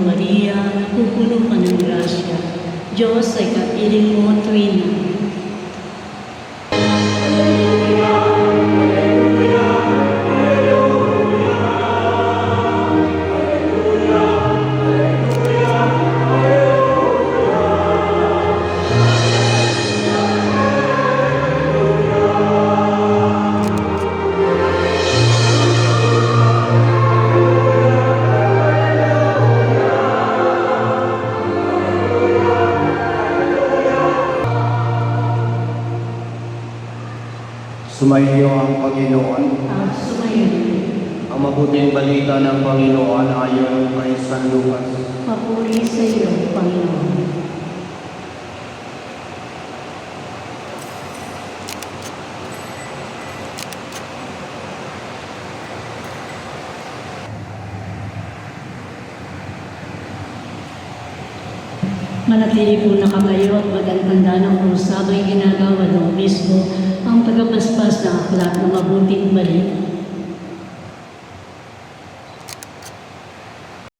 Aba Maria, napupuno ka ng grasya. Diyos ay kapiling mo, tuwina. Sumainyo ang Panginoon. Sumayon. Ang mabuting balita ng Panginoon ayon kay San Lucas. Papuri sa iyo, Panginoon. Manatili po na kayo at magantanda ng krus habang ginagawa ng mismo ang tagapaspas ng aklat ng mabuting balita.